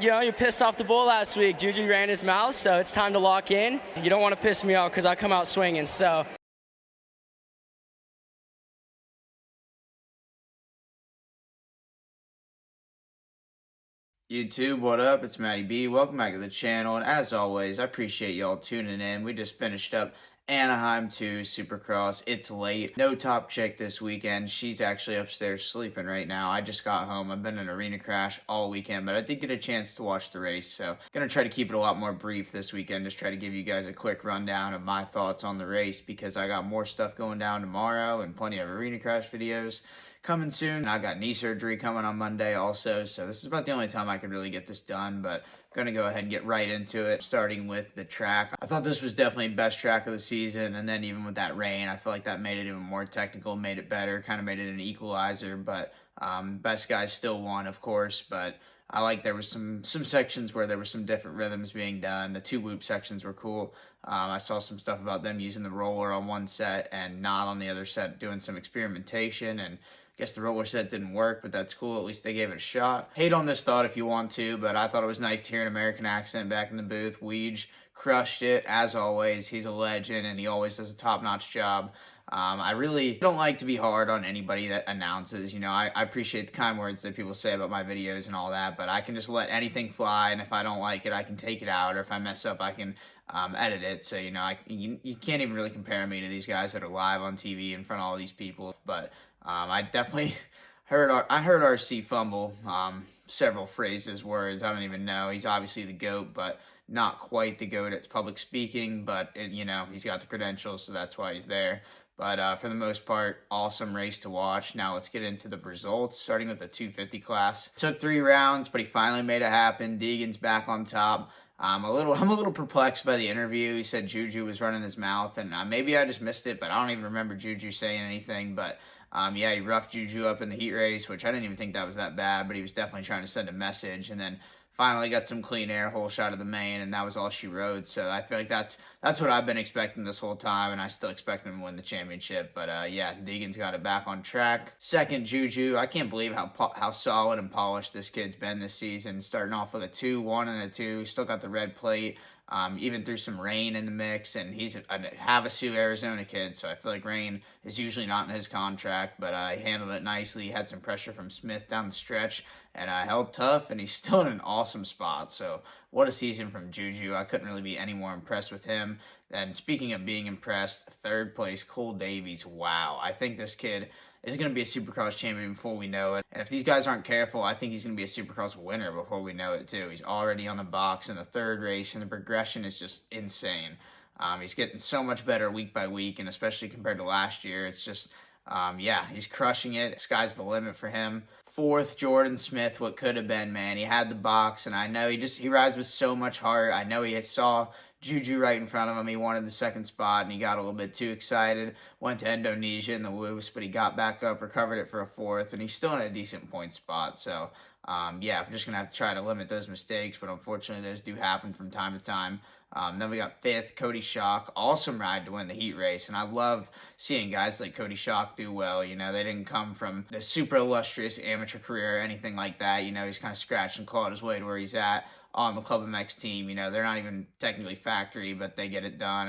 You know, you pissed off the bull last week. Juju ran his mouth, so it's time to lock in. You don't want to piss me off because I come out swinging, so. YouTube, what up? It's Matty B. Welcome back to the channel, and as always, I appreciate y'all tuning in. We just finished up Anaheim 2 Supercross. It's late. No top chick this weekend. She's actually upstairs sleeping right now. I just got home. I've been in an arena crash all weekend, but I did get a chance to watch the race, so gonna try to keep it a lot more brief this weekend. Just try to give you guys a quick rundown of my thoughts on the race because I got more stuff going down tomorrow and plenty of arena crash videos coming soon. I got knee surgery coming on Monday also, so this is about the only time I could really get this done, but I'm going to go ahead and get right into it, starting with the track. I thought this was definitely the best track of the season, and then even with that rain, I feel like that made it even more technical, made it better, kind of made it an equalizer, but best guys still won, of course, but I like there was some sections where there were some different rhythms being done. The two whoop sections were cool. I saw some stuff about them using the roller on one set and not on the other set, doing some experimentation, and I guess the roller set didn't work, but that's cool. At least they gave it a shot. Hate on this thought if you want to, but I thought it was nice to hear an American accent back in the booth. Weege crushed it, as always. He's a legend, and he always does a top-notch job. I really don't like to be hard on anybody that announces. You know, I appreciate the kind words that people say about my videos and all that, but I can just let anything fly, and if I don't like it, I can take it out, or if I mess up, I can edit it. So, you know, you can't even really compare me to these guys that are live on TV in front of all these people, but I definitely heard RC fumble several phrases, words. I don't even know. He's obviously the GOAT, but not quite the GOAT at public speaking, but you know, he's got the credentials, so that's why he's there. But for the most part, awesome race to watch. Now let's get into the results, starting with the 250 class. It took 3 rounds, but he finally made it happen. Deegan's back on top. I'm a little perplexed by the interview. He said Juju was running his mouth, and maybe I just missed it, but I don't even remember Juju saying anything. But yeah, he roughed Juju up in the heat race, which I didn't even think that was that bad, but he was definitely trying to send a message. And then finally got some clean air, whole shot of the main, and that was all she rode. So I feel like that's what I've been expecting this whole time, and I still expect him to win the championship. But yeah, Deegan's got it back on track. Second, Juju. I can't believe how solid and polished this kid's been this season, starting off with a 2-1 and a 2. Still got the red plate. Even threw some rain in the mix, and he's a Havasu, Arizona kid, so I feel like rain is usually not in his contract, but he handled it nicely. He had some pressure from Smith down the stretch, and held tough, and he's still in an awesome spot. So what a season from Juju. I couldn't really be any more impressed with him. And speaking of being impressed, third place, Cole Davies. Wow, I think this kid is going to be a Supercross champion before we know it. And if these guys aren't careful, I think he's going to be a Supercross winner before we know it, too. He's already on the box in the third race, and the progression is just insane. He's getting so much better week by week, and especially compared to last year, it's just, yeah, he's crushing it. Sky's the limit for him. Fourth, Jordan Smith, what could have been, man. He had the box, and I know he rides with so much heart. I know he saw Juju right in front of him. He wanted the second spot, and he got a little bit too excited. Went to Indonesia in the whoops, but he got back up, recovered it for a fourth, and he's still in a decent point spot. So, yeah, I'm just going to have to try to limit those mistakes, but unfortunately those do happen from time to time. Then we got fifth, Cody Schock. Awesome ride to win the heat race, and I love seeing guys like Cody Schock do well. You know, they didn't come from the super illustrious amateur career or anything like that. You know, he's kind of scratched and clawed his way to where he's at on the Club MX team. You know, they're not even technically factory, but they get it done.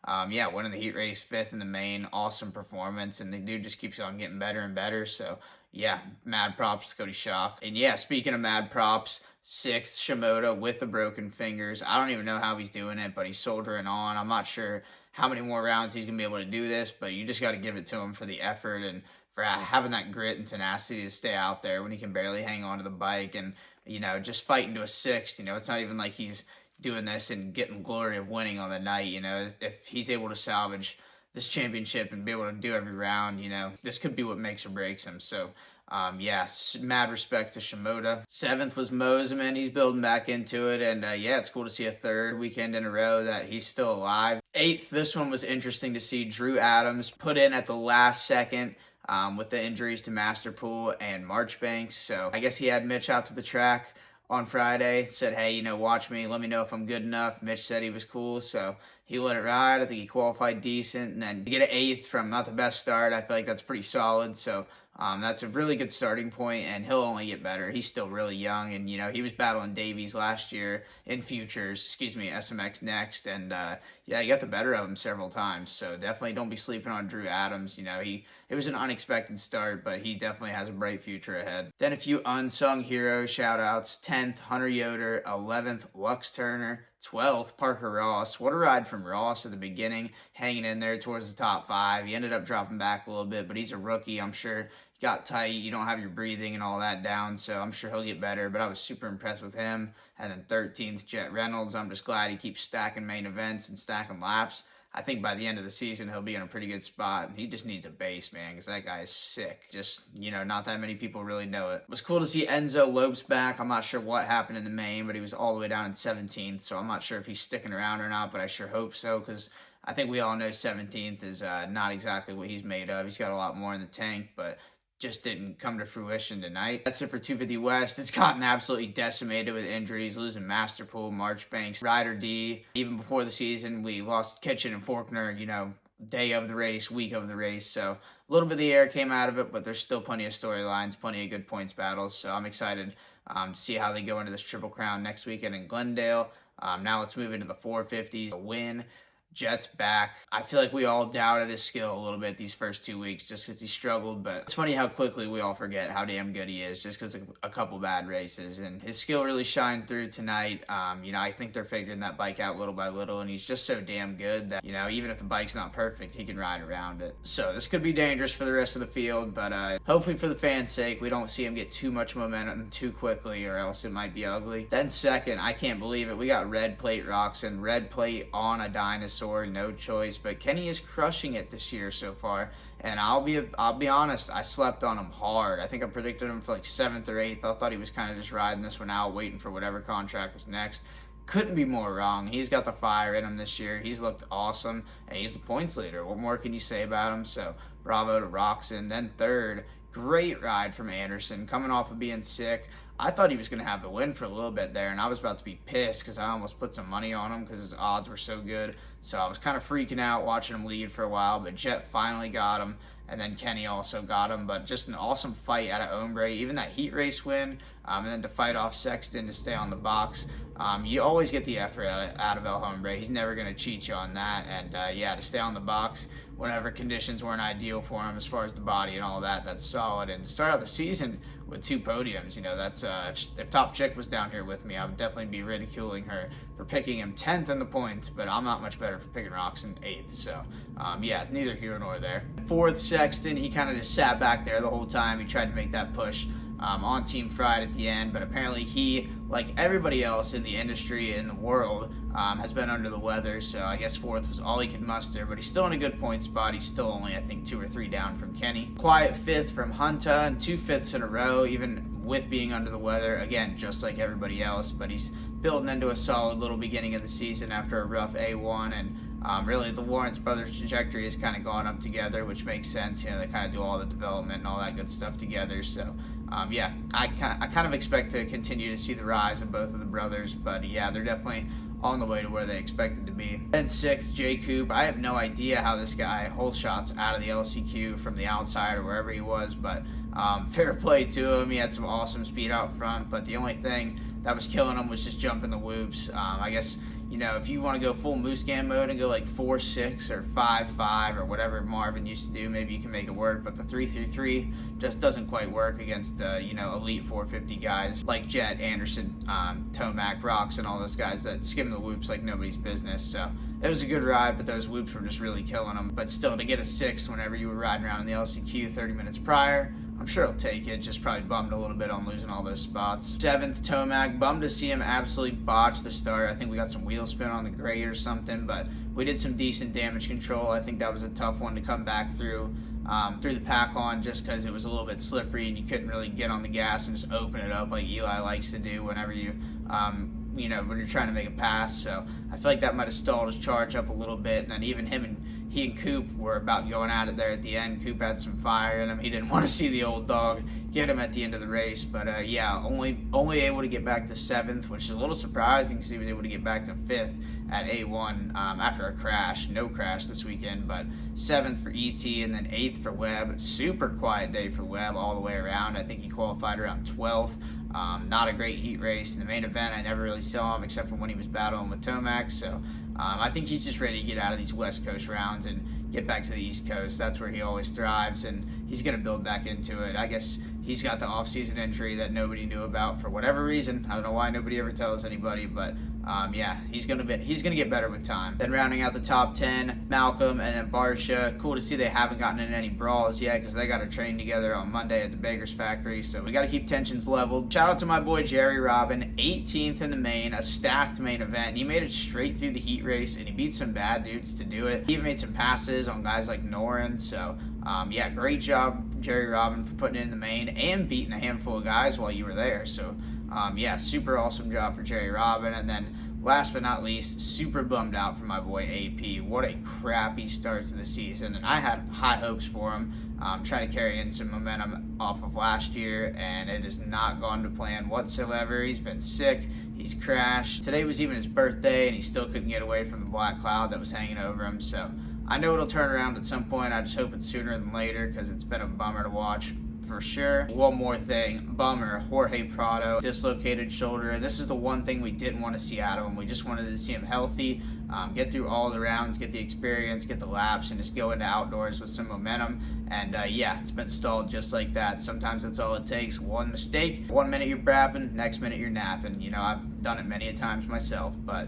And yeah, winning the heat race, fifth in the main, awesome performance, and the dude just keeps on getting better and better. So yeah, mad props to Cody Schock. And yeah, speaking of mad props, sixth, Shimoda with the broken fingers. I don't even know how he's doing it, but he's soldiering on. I'm not sure how many more rounds he's going to be able to do this, but you just got to give it to him for the effort and for having that grit and tenacity to stay out there when he can barely hang on to the bike and, you know, just fighting to a sixth. You know, it's not even like he's doing this and getting glory of winning on the night. You know, if he's able to salvage this championship and be able to do every round, you know, this could be what makes or breaks him. So, yeah, mad respect to Shimoda. Seventh was Moseman. He's building back into it. And, yeah, it's cool to see a third weekend in a row that he's still alive. Eighth, this one was interesting to see Drew Adams put in at the last second with the injuries to Masterpool and Marchbanks. So I guess he had Mitch out to the track on Friday, said, hey, you know, watch me, let me know if I'm good enough. Mitch said he was cool, so he let it ride. I think he qualified decent, and then to get an eighth from not the best start, I feel like that's pretty solid. So That's a really good starting point, and he'll only get better. He's still really young, and he was battling Davies last year in futures, SMX next, and yeah, he got the better of him several times. So definitely don't be sleeping on Drew Adams. It was an unexpected start, but he definitely has a bright future ahead. Then a few unsung heroes shout outs: 10th Hunter Yoder, 11th Lux Turner, 12th Parker Ross. What a ride from Ross at the beginning, hanging in there towards the top 5. He ended up dropping back a little bit, but he's a rookie. I'm sure got tight, you don't have your breathing and all that down, so I'm sure he'll get better, but I was super impressed with him. And then 13th, Jett Reynolds. I'm just glad he keeps stacking main events and stacking laps. I think by the end of the season, he'll be in a pretty good spot, and he just needs a base, man, because that guy is sick. Just, not that many people really know it. It was cool to see Enzo Lopes back. I'm not sure what happened in the main, but he was all the way down in 17th, so I'm not sure if he's sticking around or not, but I sure hope so, because I think we all know 17th is not exactly what he's made of. He's got a lot more in the tank, but just didn't come to fruition tonight. That's it for 250 West. It's gotten absolutely decimated with injuries, losing Masterpool, Marchbanks, Ryder D. Even before the season, we lost Kitchen and Faulkner, day of the race, week of the race. So a little bit of the air came out of it, but there's still plenty of storylines, plenty of good points battles. So I'm excited to see how they go into this Triple Crown next weekend in Glendale. Now let's move into the 450s. A win. Jett's back. I feel like we all doubted his skill a little bit these first 2 weeks just because he struggled, but it's funny how quickly we all forget how damn good he is just because of a couple bad races, and his skill really shined through tonight. I think they're figuring that bike out little by little, and he's just so damn good that, even if the bike's not perfect, he can ride around it. So this could be dangerous for the rest of the field, but hopefully for the fans' sake, we don't see him get too much momentum too quickly, or else it might be ugly. Then second, I can't believe it, we got red plate Roczen, red plate on a dinosaur. No choice, but Kenny is crushing it this year so far, and I'll be honest, I slept on him hard. I think I predicted him for like 7th or 8th. I thought he was kind of just riding this one out, waiting for whatever contract was next. Couldn't be more wrong. He's got the fire in him this year. He's looked awesome, and he's the points leader. What more can you say about him? So bravo to Roczen. Then third, great ride from Anderson, coming off of being sick. I thought he was going to have the win for a little bit there, and I was about to be pissed because I almost put some money on him because his odds were so good. So I was kind of freaking out watching him lead for a while, but Jett finally got him, and then Kenny also got him. But just an awesome fight out of Ombre, even that heat race win, and then to fight off Sexton to stay on the box. You always get the effort out of El Hombre. He's never going to cheat you on that, and to stay on the box whenever conditions weren't ideal for him as far as the body and all that, that's solid. And to start out the season with 2 podiums, that's if Top Chick was down here with me, I would definitely be ridiculing her for picking him 10th in the points, but I'm not much better for picking Roczen 8th, so neither here nor there. 4th, Sexton, he kind of just sat back there the whole time. He tried to make that push on Team Fried at the end, but apparently he, like everybody else in the industry in the world, has been under the weather, so I guess 4th was all he could muster, but he's still in a good point spot. He's still only, I think, 2 or 3 down from Kenny. Quiet 5th from Hunta, and 2 5ths in a row, even with being under the weather, again, just like everybody else, but he's building into a solid little beginning of the season after a rough A1, and really the Lawrence brothers' trajectory has kind of gone up together, which makes sense. They kind of do all the development and all that good stuff together, so I kind of expect to continue to see the rise of both of the brothers, but they're definitely on the way to where they expected to be. Then 6th, J. Coop. I have no idea how this guy holds shots out of the LCQ from the outside or wherever he was, but fair play to him. He had some awesome speed out front, but the only thing that was killing him was just jumping the whoops. I guess, if you want to go full moose game mode and go like 4-6 or 5-5 or whatever Marvin used to do, maybe you can make it work, but the 3-3-3 just doesn't quite work against, elite 450 guys like Jett, Anderson, Tomac, Roczen, and all those guys that skim the whoops like nobody's business. So it was a good ride, but those whoops were just really killing him. But still, to get a 6th whenever you were riding around in the LCQ 30 minutes prior, I'm sure he'll take it, just probably bummed a little bit on losing all those spots. 7th, Tomac, bummed to see him absolutely botch the start. I think we got some wheel spin on the grade or something, but we did some decent damage control. I think that was a tough one to come back through the pack on, just because it was a little bit slippery and you couldn't really get on the gas and just open it up like Eli likes to do whenever you when you're trying to make a pass. So I feel like that might have stalled his charge up a little bit. And then even he and Coop were about going at it there at the end. Coop had some fire in him. He didn't want to see the old dog get him at the end of the race. But yeah, only able to get back to 7th, which is a little surprising because he was able to get back to 5th at A1 after a crash. No crash this weekend, but 7th for ET and then 8th for Webb. Super quiet day for Webb all the way around. I think he qualified around 12th. Not a great heat race. In the main event, I never really saw him except for when he was battling with Tomac. So I think he's just ready to get out of these West Coast rounds and get back to the East Coast. That's where he always thrives, and he's going to build back into it. I guess he's got the off-season injury that nobody knew about for whatever reason. I don't know why nobody ever tells anybody, but yeah, he's gonna get better with time. Then rounding out the top 10, Malcolm and then Barsha. Cool to see they haven't gotten in any brawls yet because they got to train together on Monday at the Baker's Factory. So we got to keep tensions leveled. Shout out to my boy Jerry Robin, 18th in the main, a stacked main event. He made it straight through the heat race and he beat some bad dudes to do it. He even made some passes on guys like Norin. So yeah, great job Jerry Robin for putting it in the main and beating a handful of guys while you were there. So yeah, super awesome job for Jerry Robin. And then last but not least, super bummed out for my boy AP. What a crappy start to the season. And I had high hopes for him, trying to carry in some momentum off of last year, and it has not gone to plan whatsoever. He's been sick. He's crashed. Today was even his birthday, and he still couldn't get away from the black cloud that was hanging over him. So I know it'll turn around at some point. I just hope it's sooner than later because it's been a bummer to watch. For sure. One more thing, bummer, Jorge Prado, dislocated shoulder. This is the one thing we didn't want to see out of him. We just wanted to see him healthy, get through all the rounds, get the experience, get the laps, and just go into outdoors with some momentum. And yeah, it's been stalled just like that. Sometimes that's all it takes. One mistake, 1 minute you're brapping, next minute you're napping. I've done it many a times myself. But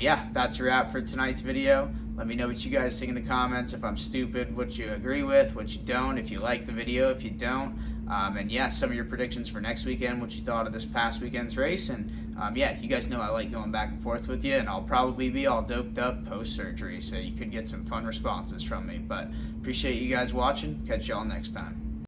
yeah, that's a wrap for tonight's video. Let me know what you guys think in the comments. If I'm stupid, what you agree with, what you don't, if you like the video, if you don't. And yeah, some of your predictions for next weekend, what you thought of this past weekend's race. And yeah, you guys know I like going back and forth with you, and I'll probably be all doped up post-surgery, so you could get some fun responses from me. But appreciate you guys watching. Catch y'all next time.